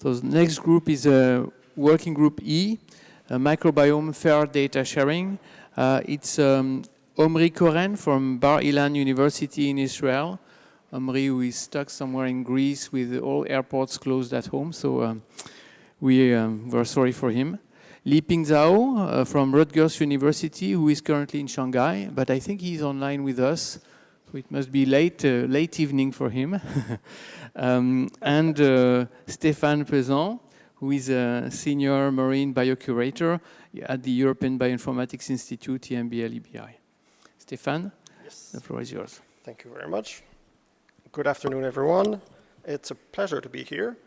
So the next group is working group E, microbiome fair data sharing. It's Omry Koren from Bar Ilan University in Israel. Omry, who is stuck somewhere in Greece with all airports closed at home, so we're sorry for him. Zhao from Rutgers University, who is currently in Shanghai, but I think he's online with us, so it must be late evening for him. And Stephane Pesant, who is a senior marine biocurator at the European Bioinformatics Institute, EMBL-EBI. Stephane, yes, the floor is yours. Thank you very much. Good afternoon, everyone. It's a pleasure to be here.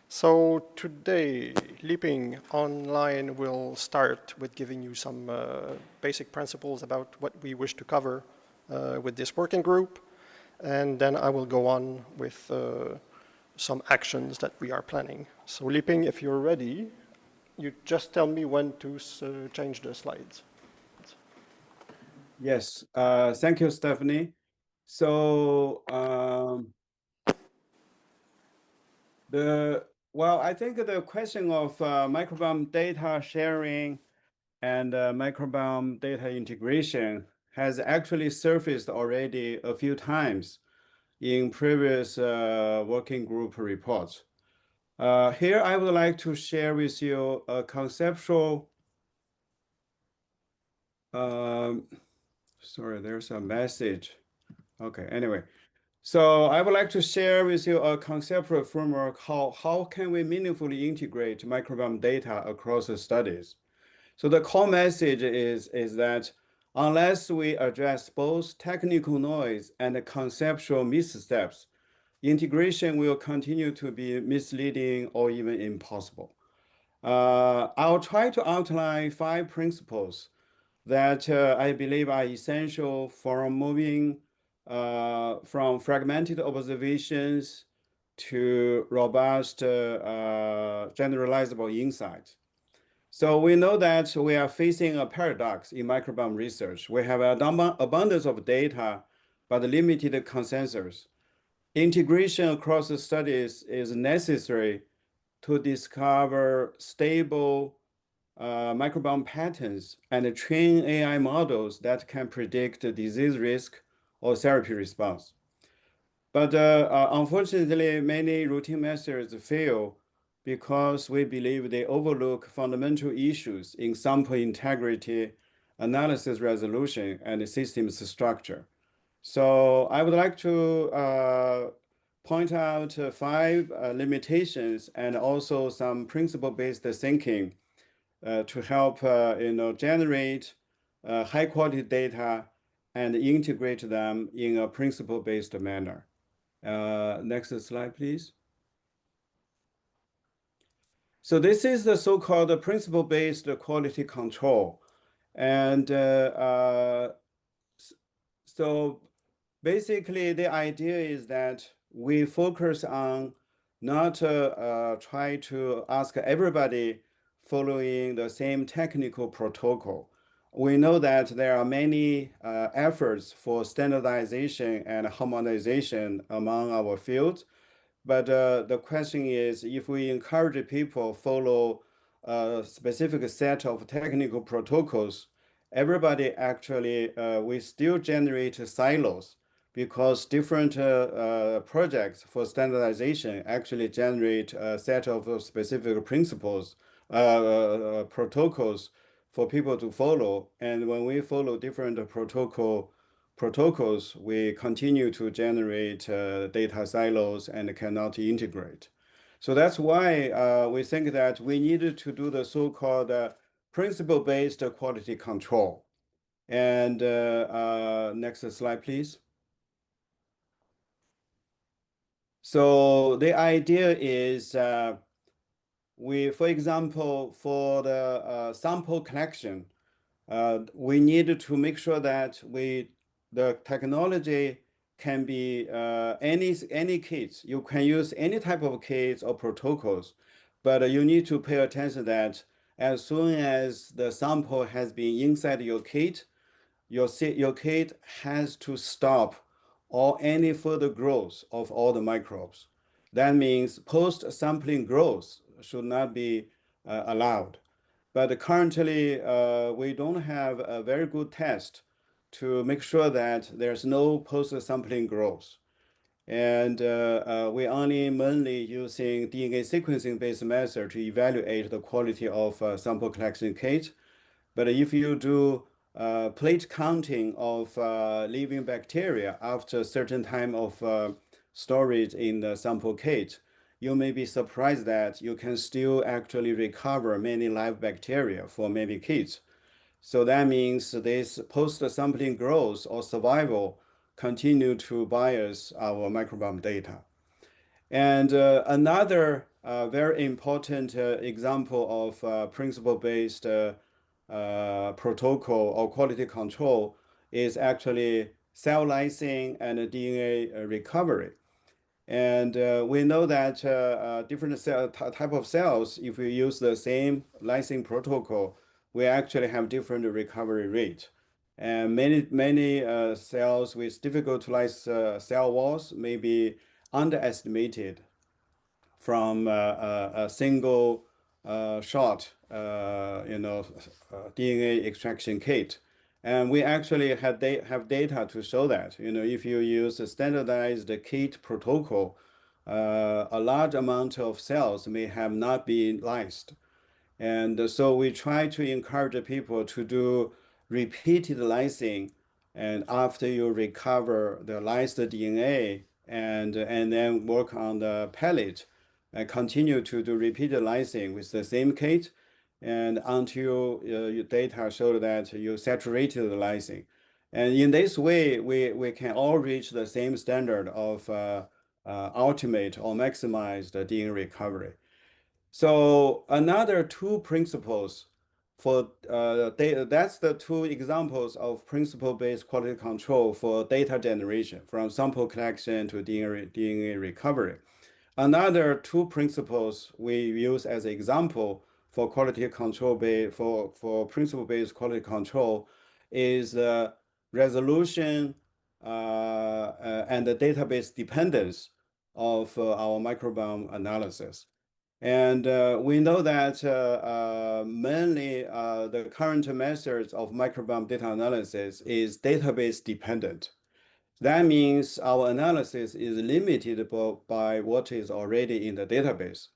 So today, Leaping Online will start with giving you some basic principles about what we wish to cover with this working group. And then I will go on with some actions that we are planning. So Leaping, if you're ready, you just tell me when to change the slides. Yes, thank you, Stephanie. So I think the question of microbiome data sharing and microbiome data integration has actually surfaced already a few times in previous working group reports. Here, I would like to share with you a conceptual. Sorry, there's a message. Okay, anyway. So I would like to share with you a conceptual framework, how can we meaningfully integrate microbiome data across the studies. So the core message is that unless we address both technical noise and conceptual missteps, integration will continue to be misleading or even impossible. I'll try to outline 5 principles that I believe are essential for moving from fragmented observations to robust generalizable insights. So we know that we are facing a paradox in microbiome research. We have an abundance of data, but limited consensus. Integration across the studies is necessary to discover stable microbiome patterns and train AI models that can predict disease risk or therapy response. But unfortunately, many routine methods fail because we believe they overlook fundamental issues in sample integrity, analysis resolution, and systems structure. So I would like to point out 5 limitations and also some principle-based thinking to help generate high-quality data and integrate them in a principle-based manner. Next slide, please. So this is the so-called principle-based quality control. And so basically, the idea is that we focus on not try to ask everybody following the same technical protocol. We know that there are many efforts for standardization and harmonization among our fields. But the question is, if we encourage people follow a specific set of technical protocols, everybody actually, we still generate silos because different projects for standardization actually generate a set of specific principles, protocols for people to follow. And when we follow different protocols, we continue to generate data silos and cannot integrate. So that's why we think that we needed to do the so-called principle-based quality control. And next slide, please. So the idea is for example, for the sample collection, we need to make sure that the technology can be any kits. You can use any type of kits or protocols, but you need to pay attention that as soon as the sample has been inside your kit, your kit has to stop or any further growth of all the microbes. That means post-sampling growth should not be allowed. But currently, we don't have a very good test to make sure that there's no post-sampling growth. And we only mainly using DNA sequencing-based method to evaluate the quality of sample collection kit. But if you do plate counting of living bacteria after a certain time of storage in the sample kit, you may be surprised that you can still actually recover many live bacteria for many kits. So that means this post-sampling growth or survival continue to bias our microbiome data. And another very important example of principle-based protocol or quality control is actually cell lysing and DNA recovery. And we know that different type of cells, if we use the same lysing protocol, we actually have different recovery rate. And many cells with difficult to lyse cell walls may be underestimated from a single shot, DNA extraction kit. And we actually have data to show that, if you use a standardized kit protocol, a large amount of cells may have not been lysed. And so we try to encourage people to do repeated lysing, and after you recover the lysed DNA, and then work on the pellet, and continue to do repeated lysing with the same kit, and until your data showed that you saturated the lysing. And in this way, we can all reach the same standard of ultimate or maximized DNA recovery. So another two principles for data, that's the two examples of principle-based quality control for data generation, from sample collection to DNA recovery. Another two principles we use as an example for quality control for principle-based quality control is resolution and the database dependence of our microbiome analysis. And we know that mainly the current methods of microbiome data analysis is database dependent. That means our analysis is limited by what is already in the database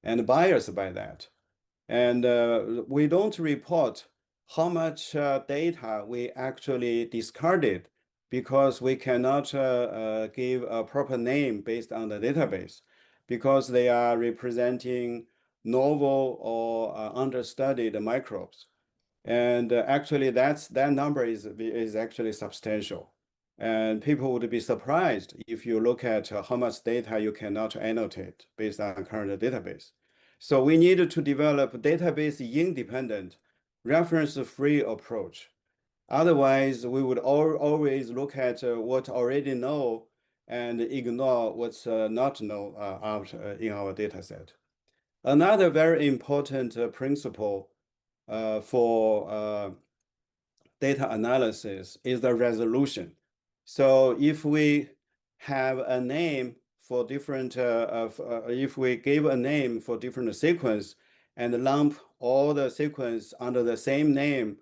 and biased by that. And we don't report how much data we actually discarded because we cannot give a proper name based on the database, because they are representing novel or understudied microbes. And actually that number is actually substantial. And people would be surprised if you look at how much data you cannot annotate based on current database. So we need to develop database independent, reference-free approach. Otherwise, we would always look at what already know and ignore what's not known out in our data set. Another very important principle for data analysis is the resolution. So if we have a name for different, if we give a name for different sequence and lump all the sequence under the same name,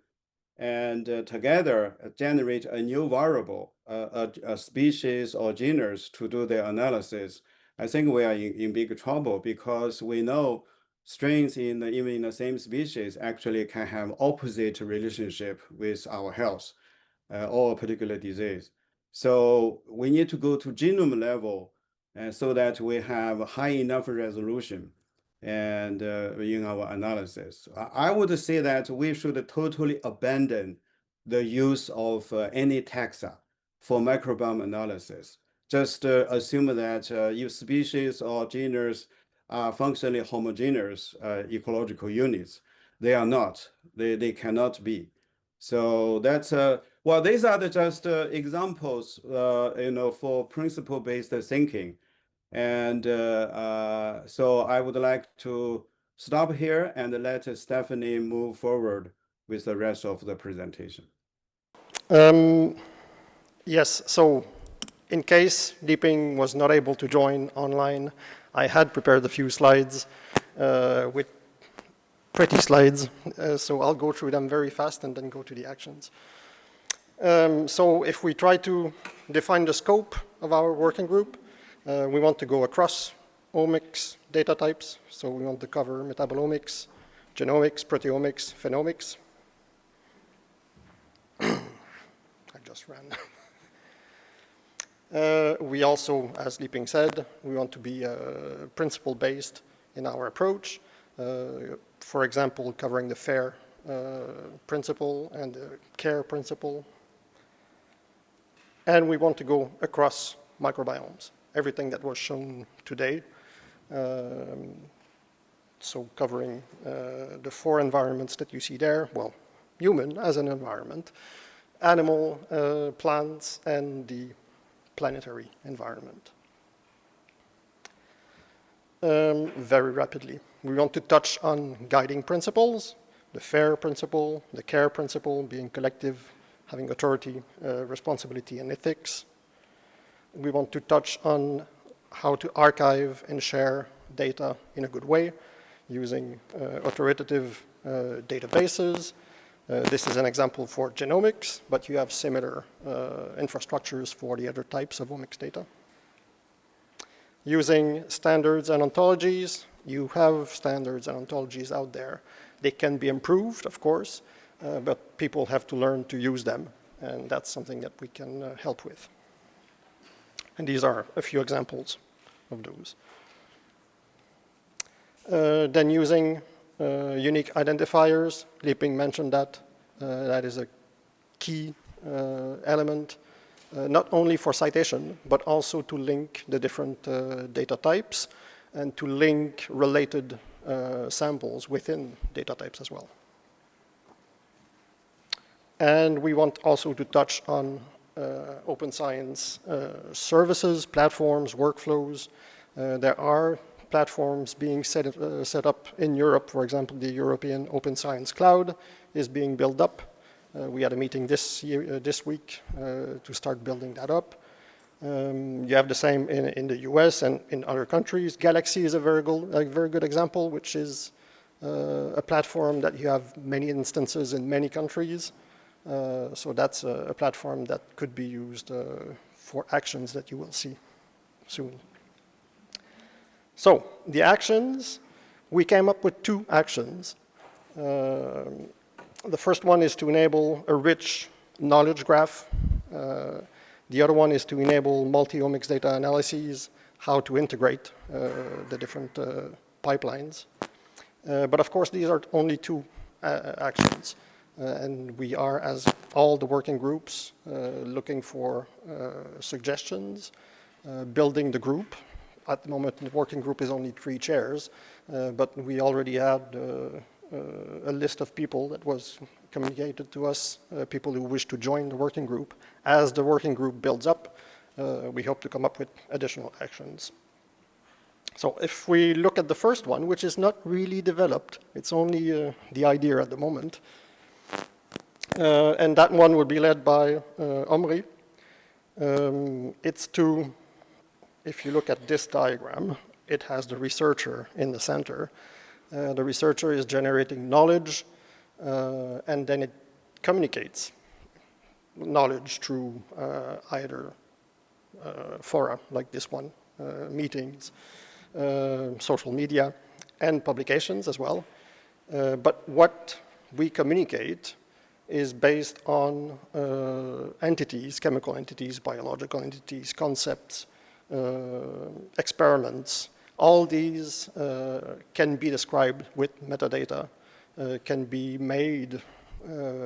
and together generate a new variable, a species or genus to do the analysis, I think we are in big trouble, because we know strains even in the same species actually can have opposite relationship with our health or a particular disease. So we need to go to genome level so that we have high enough resolution and in our analysis. I would say that we should totally abandon the use of any taxa for microbiome analysis. Just assume that if species or genus are functionally homogeneous ecological units. They are not. They cannot be. So that's well, these are just examples, for principle-based thinking. And so I would like to stop here and let Stephanie move forward with the rest of the presentation. Yes, so In case Deeping was not able to join online, I had prepared a few slides with pretty slides, so I'll go through them very fast and then go to the actions. So if we try to define the scope of our working group, we want to go across omics data types, so we want to cover metabolomics, genomics, proteomics, phenomics. I just ran. We also, as Deeping said, we want to be principle-based in our approach. For example, covering the FAIR principle and the CARE principle. And we want to go across microbiomes, everything that was shown today. So covering the 4 environments that you see there, well, human as an environment, animal, plants, and the planetary environment. Very rapidly, we want to touch on guiding principles, the FAIR principle, the CARE principle, being collective, having authority, responsibility, and ethics. We want to touch on how to archive and share data in a good way using authoritative databases. This is an example for genomics, but you have similar infrastructures for the other types of omics data. Using standards and ontologies, you have standards and ontologies out there. They can be improved, of course, but people have to learn to use them, and that's something that we can help with. And these are a few examples of those. Then using unique identifiers, Lieping mentioned that. That is a key element, not only for citation, but also to link the different data types and to link related samples within data types as well. And we want also to touch on open science services, platforms, workflows. There are platforms being set up in Europe. For example, the European Open Science Cloud is being built up. We had a meeting this week to start building that up. You have the same in the US and in other countries. Galaxy is a very good example, which is a platform that you have many instances in many countries. So that's a platform that could be used for actions that you will see soon. So the actions, we came up with 2 actions. The first one is to enable a rich knowledge graph. The other one is to enable multi-omics data analyses, how to integrate the different pipelines. But of course, these are only 2 actions. And we are, as all the working groups, looking for suggestions, building the group. At the moment, the working group is only 3 chairs, but we already had a list of people that was communicated to us, people who wish to join the working group. As the working group builds up, we hope to come up with additional actions. So if we look at the first one, which is not really developed, it's only the idea at the moment, and that one would be led by Omry. It's to, if you look at this diagram, it has the researcher in the center. The researcher is generating knowledge, and then it communicates knowledge through either fora, like this one, meetings, social media, and publications as well. But what we communicate is based on entities, chemical entities, biological entities, concepts, experiments. All these can be described with metadata, can be made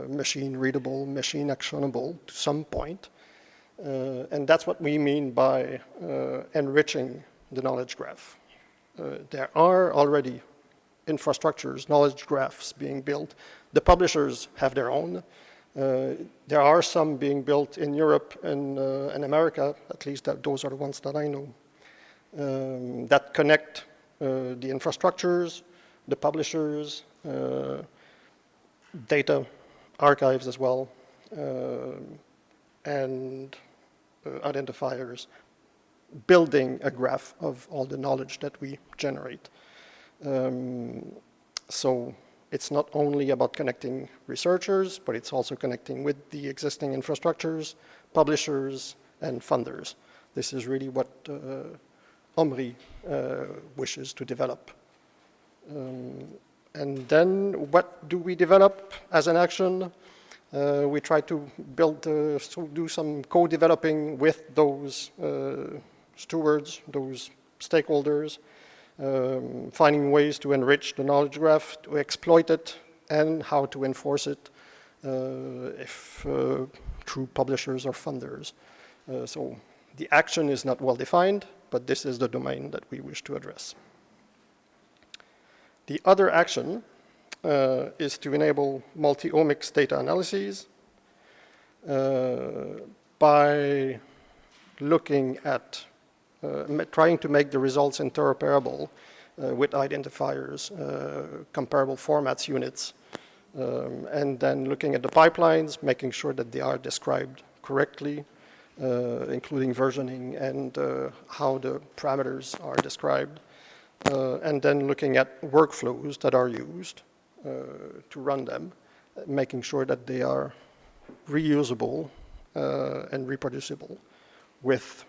machine readable, machine actionable to some point. And that's what we mean by enriching the knowledge graph. There are already infrastructures, knowledge graphs being built. The publishers have their own. There are some being built in Europe and America, at least those are the ones that I know, that connect the infrastructures, the publishers, data archives as well, and identifiers, building a graph of all the knowledge that we generate. So it's not only about connecting researchers, but it's also connecting with the existing infrastructures, publishers, and funders. This is really what Omry wishes to develop. And then what do we develop as an action? We try to build, do some co-developing with those stewards, those stakeholders, finding ways to enrich the knowledge graph, to exploit it, and how to enforce it through publishers or funders. So the action is not well defined, but this is the domain that we wish to address. The other action is to enable multi-omics data analyses by looking at trying to make the results interoperable with identifiers, comparable formats units, and then looking at the pipelines, making sure that they are described correctly, including versioning and how the parameters are described, and then looking at workflows that are used to run them, making sure that they are reusable and reproducible with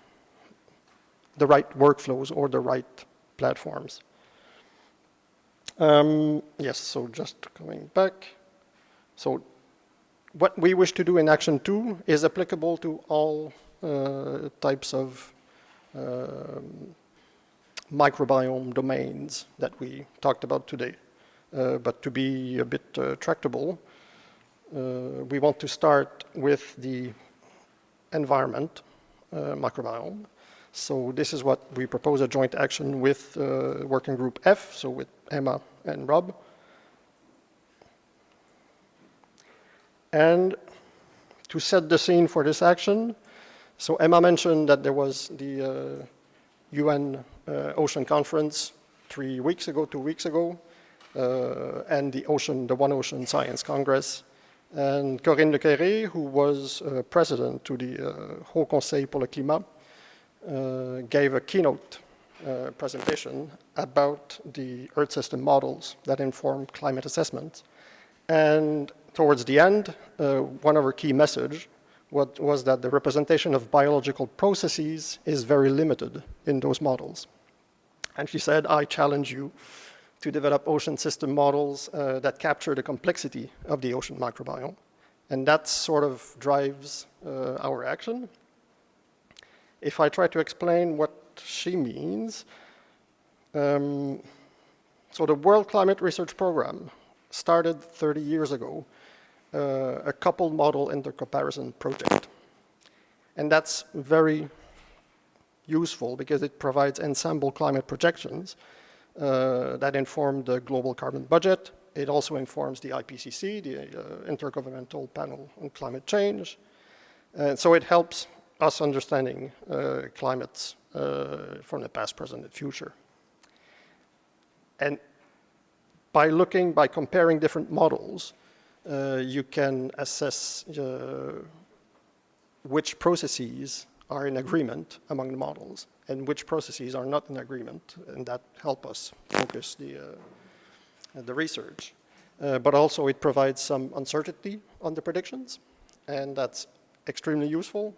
the right workflows or the right platforms. Yes, so just coming back. So what we wish to do in Action 2 is applicable to all types of microbiome domains that we talked about today. But to be a bit tractable, we want to start with the environment microbiome. So this is what we propose, a joint action with Working Group F, so with Emma and Rob. And to set the scene for this action, so Emma mentioned that there was the UN Ocean Conference 2 weeks ago, and the One Ocean Science Congress. And Koren who was president to the Haut Conseil pour le Climat, gave a keynote presentation about the Earth system models that inform climate assessment. And towards the end, one of her key messages was that the representation of biological processes is very limited in those models. And she said, I challenge you to develop ocean system models that capture the complexity of the ocean microbiome. And that sort of drives our action. If I try to explain what she means, so the World Climate Research Program started 30 years ago, a coupled model intercomparison project. And that's very useful because it provides ensemble climate projections that inform the global carbon budget. It also informs the IPCC, the Intergovernmental Panel on Climate Change. And so it helps us understanding climates from the past, present, and future. And by comparing different models, you can assess which processes are in agreement among the models and which processes are not in agreement, and that help us focus the research. But also it provides some uncertainty on the predictions, and that's extremely useful.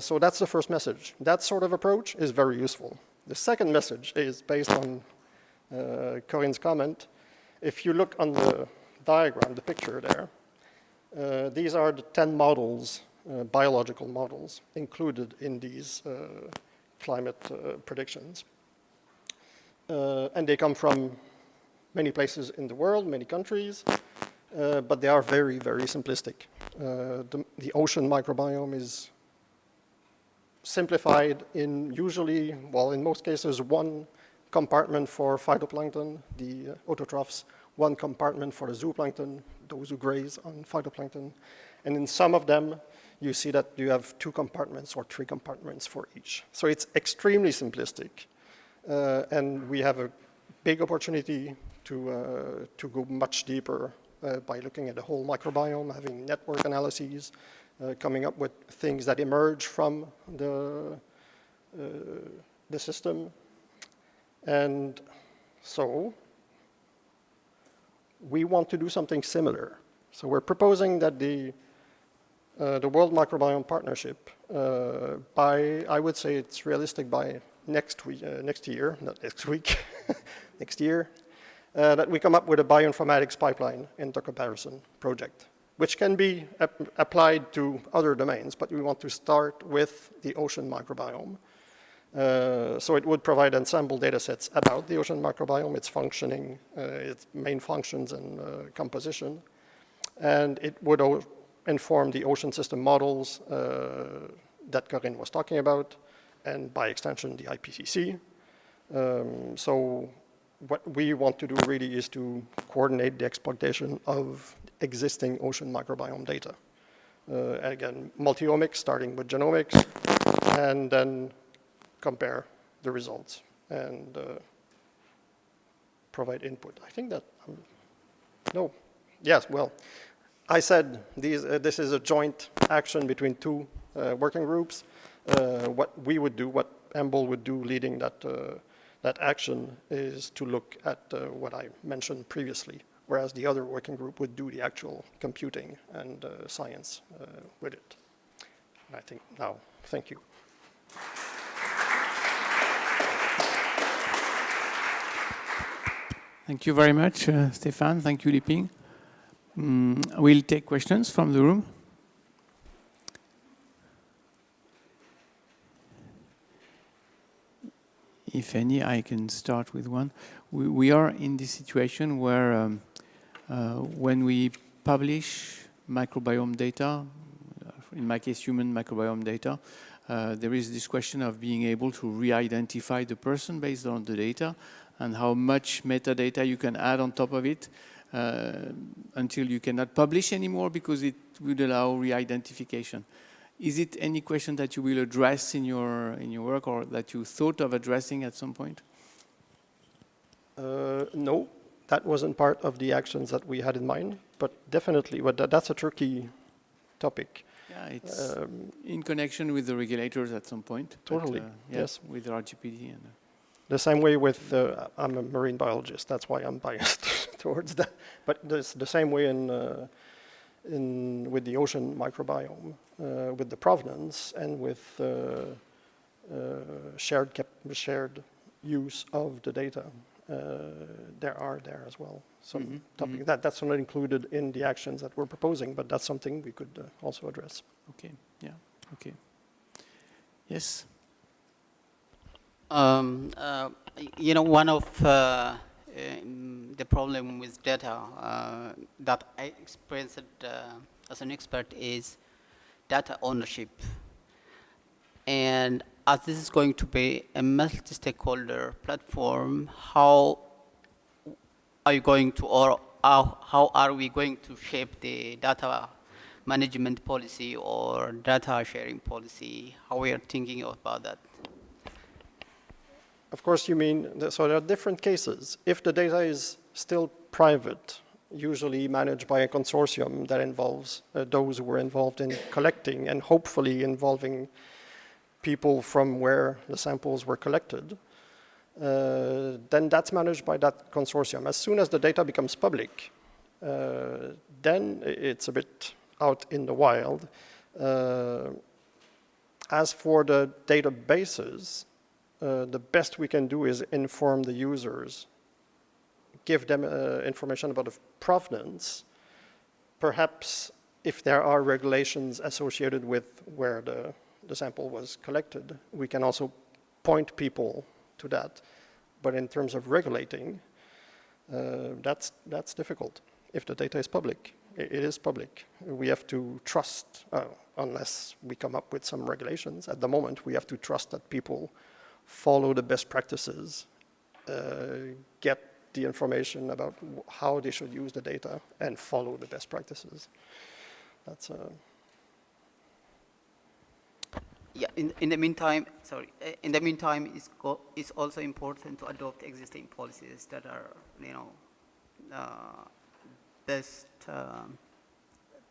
So that's the first message. That sort of approach is very useful. The second message is based on Koren's comment. If you look on the diagram, the picture there, these are the 10 models, biological models, included in these climate predictions. And they come from many places in the world, many countries, but they are very, very simplistic. The ocean microbiome is simplified in usually, well, in most cases, one compartment for phytoplankton, the autotrophs, one compartment for the zooplankton, those who graze on phytoplankton. And in some of them, you see that you have 2 compartments or 3 compartments for each. So it's extremely simplistic. And we have a big opportunity to go much deeper by looking at the whole microbiome, having network analyses, coming up with things that emerge from the system. And so we want to do something similar. So we're proposing that the World Microbiome Partnership, I would say it's realistic by next year, not next week, next year, that we come up with a bioinformatics pipeline intercomparison project, which can be applied to other domains, but we want to start with the ocean microbiome. So it would provide ensemble data sets about the ocean microbiome, its functioning, its main functions and composition. And it would inform the ocean system models that Koren was talking about, and by extension, the IPCC. So what we want to do really is to coordinate the exploitation of existing ocean microbiome data. Again, multi-omics, starting with genomics, and then compare the results and provide input. I think that, no, yes, well, I said this is a joint action between two working groups. What we would do, what EMBL would do leading that action is to look at what I mentioned previously, whereas the other working group would do the actual computing and science with it. And I think now, thank you. Thank you very much, Stephane. Thank you, Liping. We'll take questions from the room. If any, I can start with one. We are in this situation where when we publish microbiome data, in my case, human microbiome data, there is this question of being able to re-identify the person based on the data and how much metadata you can add on top of it until you cannot publish anymore because it would allow re-identification. Is it any question that you will address in your work or that you thought of addressing at some point? No, that wasn't part of the actions that we had in mind, but definitely, that's a tricky topic. Yeah, it's in connection with the regulators at some point. Totally, but, yeah, yes. With RGPD. And, the same way with, I'm a marine biologist, that's why I'm biased towards that. But the same way with the ocean microbiome, with the provenance and with shared use of the data, there as well. Some topic that's not included in the actions that we're proposing, but that's something we could also address. Okay, yeah, okay. Yes? You know, one of the problem with data that I experienced as an expert is data ownership. And as this is going to be a multi-stakeholder platform, how are you going to, or how are we going to shape the data management policy or data sharing policy? How we are thinking about that? Of course, you mean, so there are different cases. If the data is still private, usually managed by a consortium that involves those who were involved in collecting and hopefully involving people from where the samples were collected, then that's managed by that consortium. As soon as the data becomes public, then it's a bit out in the wild. As for the databases, the best we can do is inform the users, give them information about the provenance. Perhaps if there are regulations associated with where the sample was collected, we can also point people to that. But in terms of regulating, that's difficult. If the data is public, it is public. We have to trust, unless we come up with some regulations. At the moment, we have to trust that people follow the best practices, get the information about how they should use the data, and follow the best practices. That's Yeah. In the meantime, in the meantime, it's also important to adopt existing policies that are, you know, best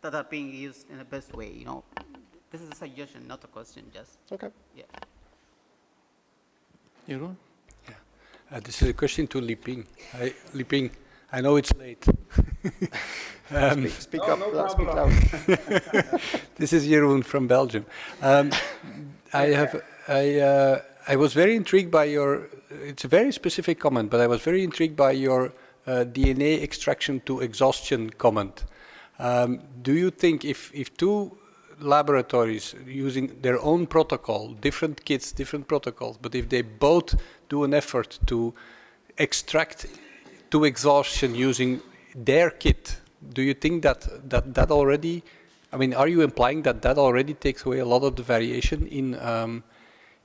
that are being used in the best way, you know. This is a suggestion, not a question, just, Okay. yeah. Ilan? This is a question to Liping. Liping, I know it's late. Speak Oh, up, no speak problem. loud. This is Jeroen from Belgium. I was very intrigued by your, it's a very specific comment, but I was very intrigued by your DNA extraction to exhaustion comment. Do you think if two laboratories using their own protocol, different kits, different protocols, but if they both do an effort to extract to exhaustion using their kit, do you think that already, I mean, are you implying that already takes away a lot of the variation in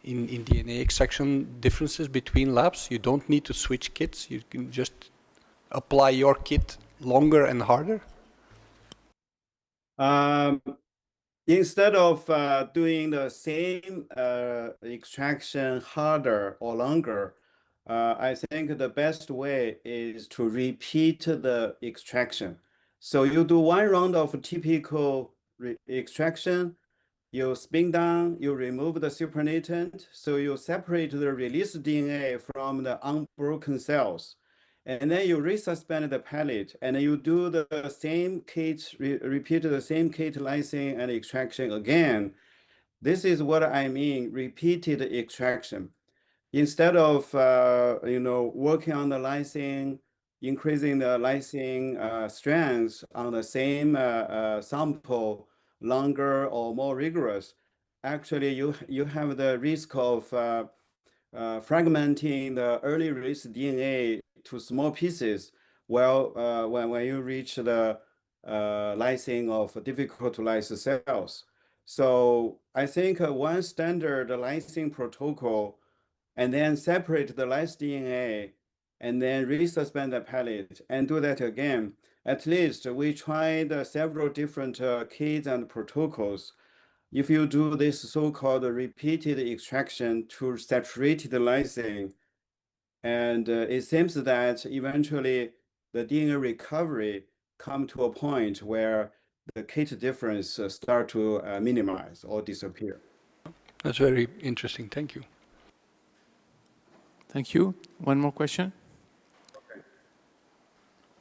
DNA extraction differences between labs? You don't need to switch kits, you can just apply your kit longer and harder? Instead of doing the same extraction harder or longer, I think the best way is to repeat the extraction. So you do one round of typical extraction, you spin down, you remove the supernatant, so you separate the released DNA from the unbroken cells. And then you resuspend the pellet, and you do the same kit, repeat the same kit lysing and extraction again. This is what I mean, repeated extraction. Instead of working on the lysing, increasing the lysing strength on the same sample, longer or more rigorous, actually you have the risk of fragmenting the early release DNA to small pieces. Well, when you reach the lysing of difficult to lyse cells. So I think one standard lysing protocol, and then separate the lyse DNA, and then resuspend the pellet, and do that again. At least we tried several different kits and protocols. If you do this so-called repeated extraction to saturate the lysine, and it seems that eventually the DNA recovery come to a point where the kit difference start to minimize or disappear. That's very interesting, thank you. Thank you. One more question?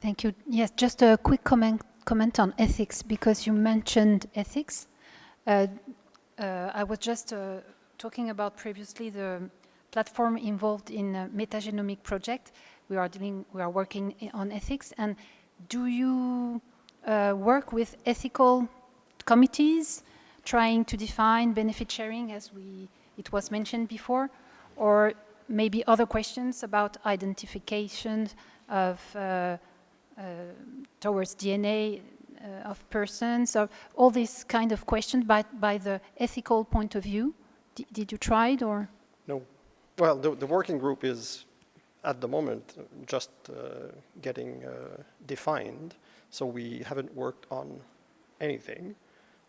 Thank you. Yes, just a quick comment on ethics, because you mentioned ethics. I was just talking about previously the platform involved in a metagenomic project. We are working on ethics. And do you work with ethical committees trying to define benefit sharing, as it was mentioned before, or maybe other questions about identification of towards DNA of persons, or all these kind of questions by the ethical point of view? Did you try it, or? No. Well, the working group is, at the moment, just getting defined, so we haven't worked on anything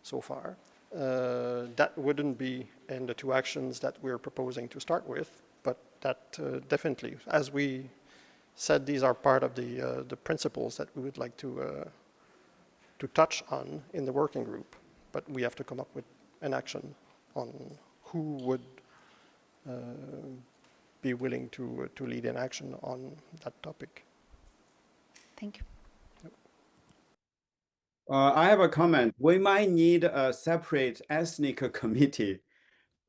so far. That wouldn't be in the two actions that we're proposing to start with, but that definitely, as we said, these are part of the principles that we would like to touch on in the working group, but we have to come up with an action on who would be willing to lead an action on that topic. Thank you. I have a comment. We might need a separate ethnic committee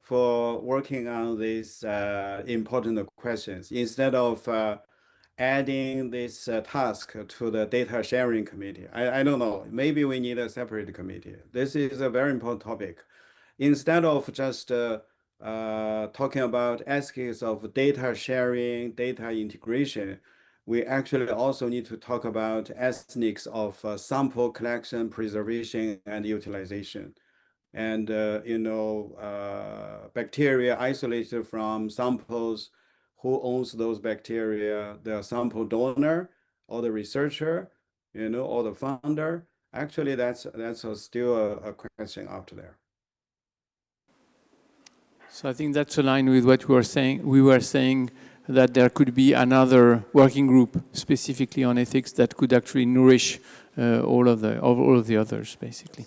for working on these important questions instead of adding this task to the data sharing committee. I don't know, maybe we need a separate committee. This is a very important topic. Instead of just talking about ethics of data sharing, data integration, we actually also need to talk about ethics of sample collection, preservation, and utilization. And, bacteria isolated from samples, who owns those bacteria, the sample donor or the researcher, or the founder. Actually, that's still a question out there. So I think that's aligned with what we were saying that there could be another working group specifically on ethics that could actually nourish all of the others, basically.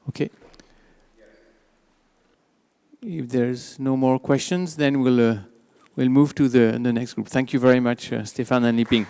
Okay. If there's no more questions, then we'll move to the next group. Thank you very much, Stephane and Liping.